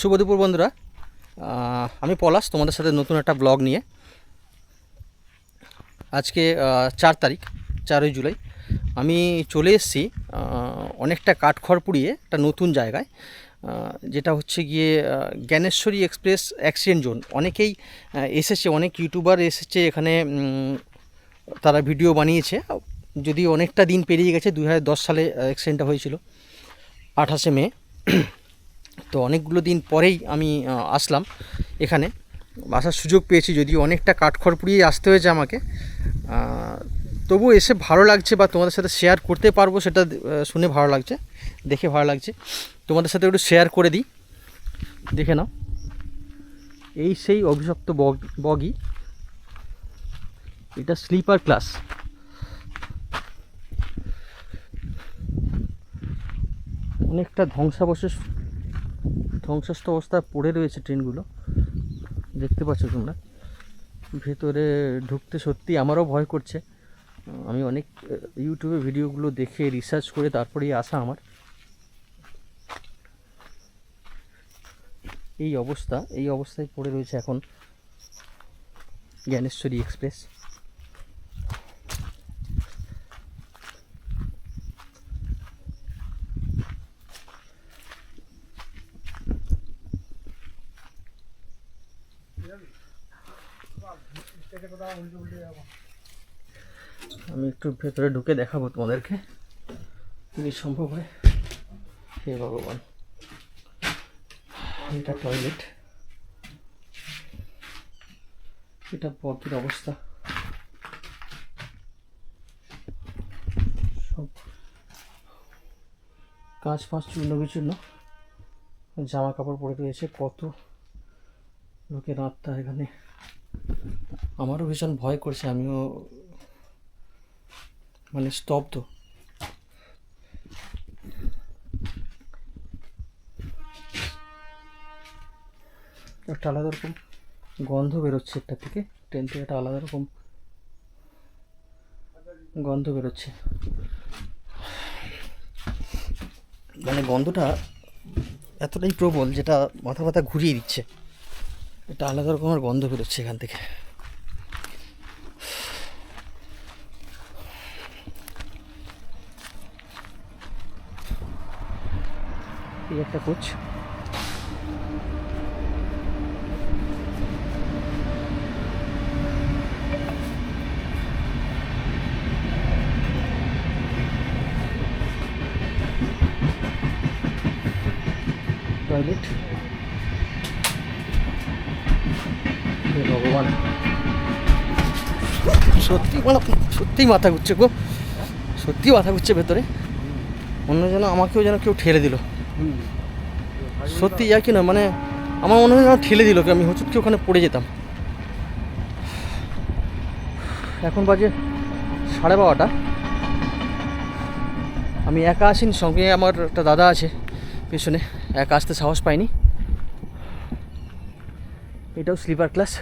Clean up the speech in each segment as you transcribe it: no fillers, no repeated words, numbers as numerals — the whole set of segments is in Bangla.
শুভ দুপুর বন্ধুরা। আমি পলাশ, তোমাদের সাথে নতুন একটা ব্লগ নিয়ে। আজকে 4 তারিখ, 4ই জুলাই। আমি চলে এসেছি অনেকটা কাঠখড় পুড়িয়ে একটা নতুন জায়গায়, যেটা হচ্ছে গিয়ে জ্ঞানেশ্বরী এক্সপ্রেস অ্যাক্সিডেন্ট জোন। অনেকেই এসেছে, অনেক ইউটিউবার এসেছে এখানে, তারা ভিডিও বানিয়েছে। যদি অনেকটা দিন পেরিয়ে গেছে, 2010 সালে অ্যাক্সিডেন্টটা হয়েছিল, 28শে মে। তো অনেকগুলো দিন পরেই আমি আসলাম এখানে, আসার সুযোগ পেয়েছি। যদিও অনেকটা কাঠখড় পুড়িয়ে আসতে হয়েছে আমাকে, তবু এসে ভালো লাগছে, বা তোমাদের সাথে শেয়ার করতে পারবো সেটা শুনে ভালো লাগছে, দেখে ভালো লাগছে। তোমাদের সাথে একটু শেয়ার করে দিই, দেখে নাও। এই সেই অভিশপ্ত বগি, এটা স্লিপার ক্লাস। অনেকটা ধ্বংসস্ত অবস্থায় পড়ে রয়েছে ট্রেনগুলো, দেখতে পাচ্ছ তোমরা। ভেতরে ঢুকতে সত্যি আমারও ভয় করছে। আমি অনেক ইউটিউবে ভিডিওগুলো দেখে রিসার্চ করে তারপরেই আসা আমার। এই অবস্থায় পড়ে রয়েছে এখন জ্ঞানেশ্বরী এক্সপ্রেস। আমি একটু ভেতরে ঢুকে দেখাবো তোমাদেরকে, যদি সম্ভব হয়। হে ভগবান, এটা টয়লেট, এটা বগির অবস্থা। সব কাঁচ ফাঁচ চূর্ণ বিচূর্ণ, জামা কাপড় পরে রয়েছে। কত লোকের আত্মা এখানে। আমারও ভীষণ ভয় করছে, আমিও মানে স্তব্ধ। একটা আলাদা রকম গন্ধ বেরোচ্ছে একটা থেকে, ট্রেন থেকে একটা আলাদা রকম গন্ধ বেরোচ্ছে। মানে গন্ধটা এতটাই প্রবল, যেটা মাথা ব্যথা ঘুরিয়ে দিচ্ছে। এটা আলাদা রকমের গন্ধ বেরোচ্ছে এখান থেকে। এই একটা কোচ, টয়লেট। ভগবান, সত্যিই মাথা ঘুরছে গো, সত্যি মাথা ঘুরছে ভেতরে। অন্য যেন আমাকেও যেন কেউ ঠেলে দিল। সত্যি কি না, মানে আমার মনে হয় যেন ঠেলে দিল, আমি হচ্ছে কি ওখানে পড়ে যেতাম। এখন বাজে 12:30। আমি একা আসিনি, সঙ্গে আমার একটা দাদা আছে পেছনে, একা আসতে সাহস পাইনি। এটাও স্লিপার ক্লাস।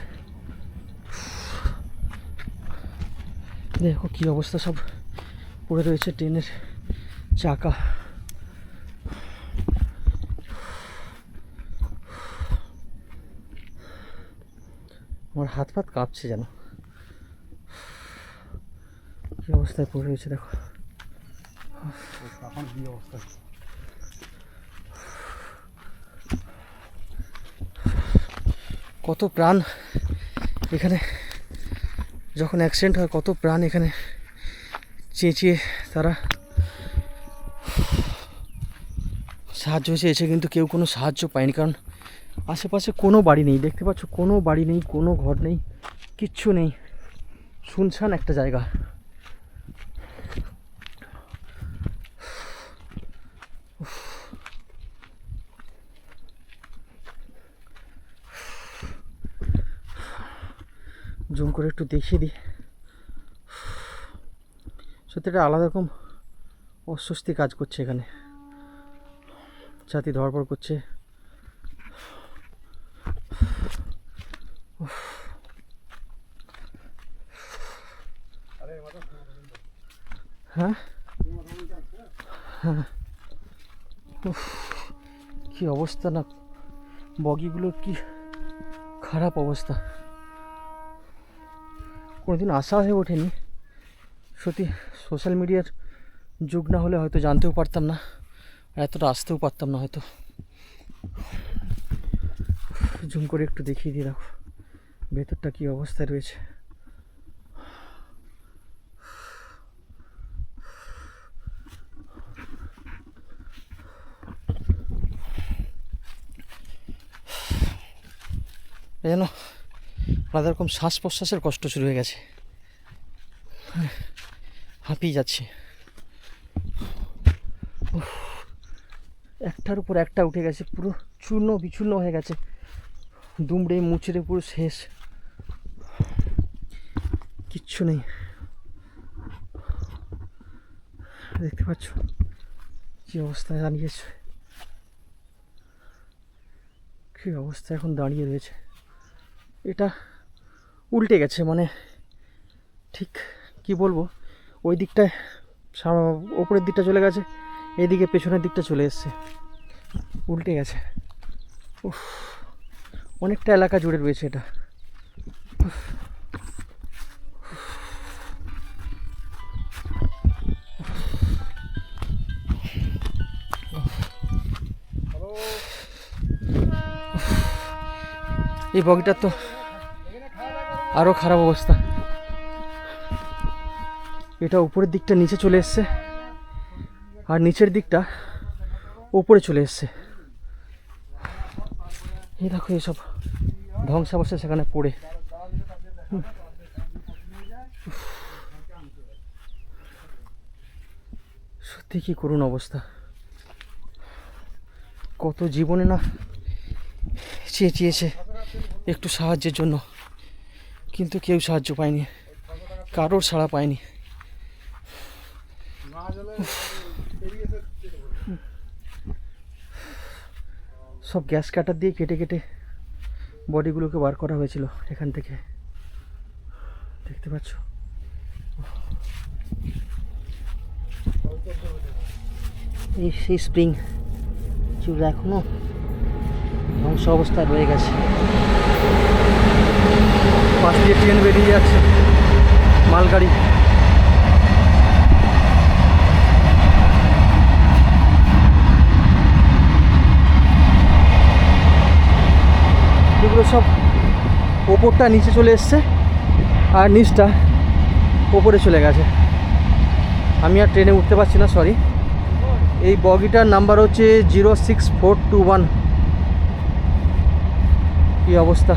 দেখো কী অবস্থা, সব পড়ে রয়েছে ট্রেনের চাকা। আমার হাত ফাত কাঁপছে যেন, কী অবস্থায় পড়ে রয়েছে দেখো। কত প্রাণ এখানে, যখন অ্যাক্সিডেন্ট হয় কত প্রাণ এখানে চেঁচিয়ে তারা সাহায্য চেয়েছে, কিন্তু কেউ কোনো সাহায্য পায়নি। কারণ আশেপাশে কোনো বাড়ি নেই, দেখতে পাচ্ছ, কোনো বাড়ি নেই, কোনো ঘর নেই, কিচ্ছু নেই, শুনশান একটা জায়গা। জুম করে একটু দেখিয়ে দিই। সত্যি একটা আলাদা রকম অস্বস্তি কাজ করছে এখানে, ছাতি ধরপড় করছে। হ্যাঁ হ্যাঁ, কী অবস্থা না, বগিগুলোর কি খারাপ অবস্থা, কোনোদিন আসা হয়ে ওঠেনি সত্যি। সোশ্যাল মিডিয়ার যুগ না হলে হয়তো জানতেও পারতাম না, এতটা আসতেও পারতাম না হয়তো। জুম করে একটু দেখিয়ে দিয়ে রাখো ভেতরটা কী অবস্থায় রয়েছে। যেন আলাদা রকম শ্বাস প্রশ্বাসের কষ্ট শুরু হয়ে গেছে, হাঁপিয়ে যাচ্ছে। একটার উপর একটা উঠে গেছে, পুরো চূর্ণ বিচূর্ণ হয়ে গেছে, দুমড়ে মুচড়ে পুরো শেষ, কিচ্ছু নেই। দেখতে পাচ্ছ কী অবস্থায় দাঁড়িয়েছে, কী অবস্থা এখন দাঁড়িয়ে রয়েছে। এটা উল্টে গেছে, মানে ঠিক কি বলবো, ওই দিকটায় ওপরের দিকটা চলে গেছে, এদিকে পেছনের দিকটা চলে এসছে, উল্টে গেছে। উফ, অনেকটা এলাকা জুড়ে রয়েছে এটা। এই বগিটার তো আরও খারাপ অবস্থা, এটা উপরের দিকটা নিচে চলে এসছে আর নিচের দিকটা উপরে চলে এসছে। এই দেখো এইসব ধ্বংসাবশেষ সেখানে পড়ে, সত্যি কি করুণ অবস্থা। কত জীবনে না চেয়েছে একটু সাহায্যের জন্য, কিন্তু কেউ সাহায্য পায়নি, কারোর সাড়া পায়নি। সব গ্যাস কাটার দিয়ে কেটে কেটে বডিগুলোকে বার করা হয়েছিল এখান থেকে, দেখতে পাচ্ছ। এই সেই স্প্রিং চুল এখনো ধ্বংস অবস্থায় রয়ে গেছে। পাশ দিয়ে ট্রেন বেরিয়ে যাচ্ছে, মালগাড়ি। এগুলো সব ওপরটা নিচে চলে এসছে আর নিচটা ওপরে চলে গেছে। আমি আর ট্রেনে উঠতে পারছি না, সরি। এই বগিটার নাম্বার হচ্ছে 06421। কী অবস্থা,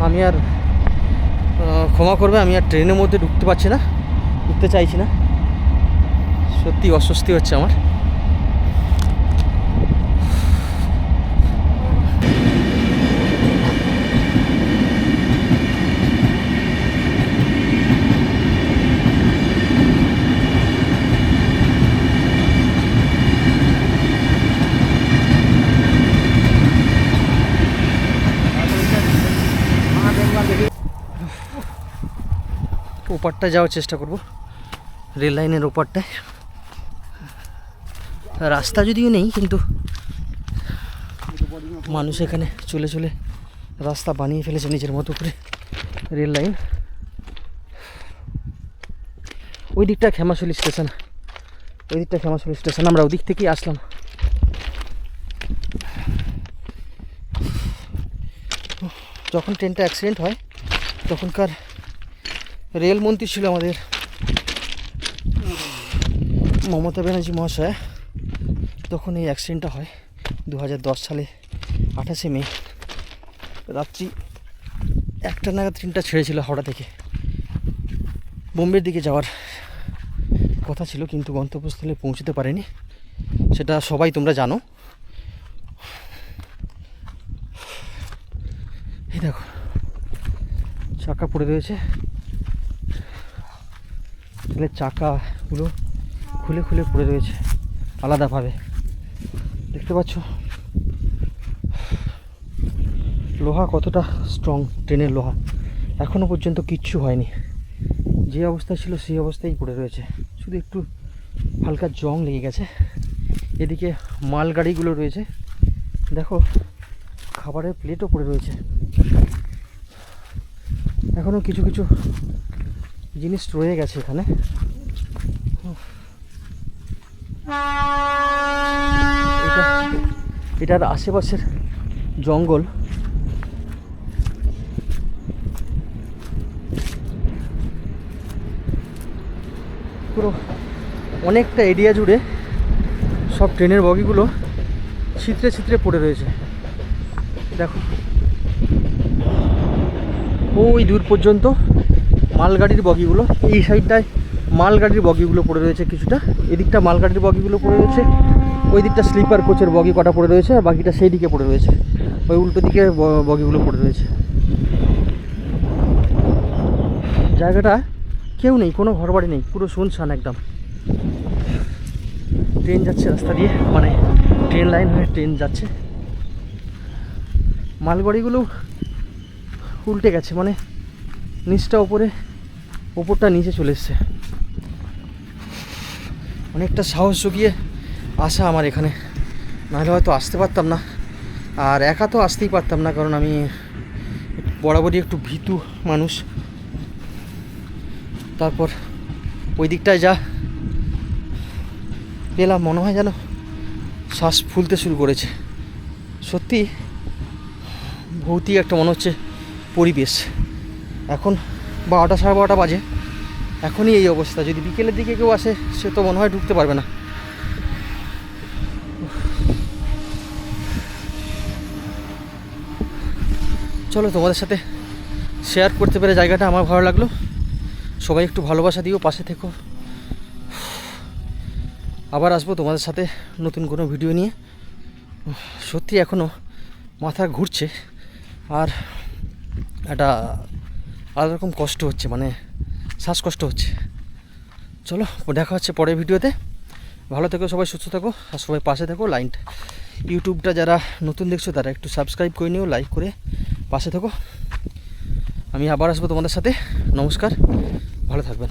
আমি আর ক্ষমা করবে, আমি আর ট্রেনের মধ্যে ঢুকতে পারছি না, ঢুকতে চাইছি না, সত্যি অস্বস্তি হচ্ছে আমার। ওপারটা যাওয়ার চেষ্টা করব, রেল লাইনের ওপারটায়। রাস্তা যদিও নেই, কিন্তু মানুষ এখানে চলে চলে রাস্তা বানিয়ে ফেলেছে নিজের মতো করে। রেল লাইন ওই দিকটা খেমাশুলি স্টেশন, ওই দিকটা খেমাশুলি স্টেশন, আমরা ওদিক থেকেই আসলাম। যখন ট্রেনটা অ্যাক্সিডেন্ট হয় তখনকার রেলমন্ত্রী ছিল আমাদের মমতা ব্যানার্জি মহাশয়, তখন এই অ্যাক্সিডেন্টটা হয় 2010 সালে 28শে মে রাত্রি 1টা নাগাদ ট্রেনটা ছেড়েছিল হাওড়া থেকে। বোম্বের দিকে যাওয়ার কথা ছিল, কিন্তু গন্তব্যস্থলে পৌঁছতে পারেনি, সেটা সবাই তোমরা জানো। এই দেখো চাকা পড়ে রয়েছে, রেলের চাকাগুলো খুলে খুলে পড়ে রয়েছে আলাদাভাবে, দেখতে পাচ্ছ। লোহা কতটা স্ট্রং, ট্রেনের লোহা, এখনও পর্যন্ত কিচ্ছু হয়নি, যে অবস্থা ছিল সেই অবস্থায় পড়ে রয়েছে, শুধু একটু হালকা জং লেগে গেছে। এদিকে মালগাড়িগুলো রয়েছে, দেখো খাবারের প্লেটও পড়ে রয়েছে। এখনও কিছু কিছু জিনিস রয়ে গেছে এখানে। এটার আশেপাশের জঙ্গল পুরো অনেকটা এরিয়া জুড়ে সব ট্রেনের বগিগুলো ছিত্রে ছিত্রে পড়ে রয়েছে। দেখো ওই দূর পর্যন্ত মালগাড়ির বগিগুলো, এই সাইডটায় মালগাড়ির বগিগুলো পড়ে রয়েছে কিছুটা, এদিকটা মালগাড়ির বগিগুলো পড়ে রয়েছে, ওই দিকটা স্লিপার কোচের বগি কটা পড়ে রয়েছে, আর বাকিটা সেই দিকে পড়ে রয়েছে, ওই উল্টো দিকে বগিগুলো পড়ে রয়েছে। জায়গাটা কেউ নেই, কোনো ঘরবাড়ি নেই, পুরো শুনশান একদম। ট্রেন যাচ্ছে রাস্তা দিয়ে, মানে ট্রেন লাইন হয়ে ট্রেন যাচ্ছে। মালগাড়িগুলো উল্টে গেছে, মানে নিচটা ওপরে, ওপরটা নিচে চলে এসছে। অনেকটা সাহস জুগিয়ে আসা আমার এখানে, নাহলে হয়তো আসতে পারতাম না। আর একা তো আসতেই পারতাম না, কারণ আমি বরাবরই একটু ভীতু মানুষ। তারপর ওই দিকটায় যা পেলাম, মনে হয় যেন শ্বাস ফুলতে শুরু করেছে। সত্যি ভৌতিক একটা মনে হচ্ছে পরিবেশ। এখন 12টা 12:30 বাজে, এখনই এই অবস্থা। যদি বিকেলের দিকে কেউ আসে, সে তো মনে হয় ঢুকতে পারবে না। চলো, তোমাদের সাথে শেয়ার করতে পেরে জায়গাটা আমার ভালো লাগলো। সবাই একটু ভালোবাসা দিও, পাশে থেকো। আবার আসবো তোমাদের সাথে নতুন কোনো ভিডিও নিয়ে। সত্যি এখনও মাথা ঘুরছে, আর একটা আলাদা রকম কষ্ট হচ্ছে, মানে শ্বাসকষ্ট হচ্ছে। চলো, দেখা হচ্ছে পরের ভিডিওতে। ভালো থেকো সবাই, সুস্থ থাকো, আর সবাই পাশে থাকো। ইউটিউবটা যারা নতুন দেখছো তারা একটু সাবস্ক্রাইব করে নিও, লাইক করে পাশে থাকো। আমি আবার আসবো তোমাদের সাথে। নমস্কার, ভালো থাকবেন।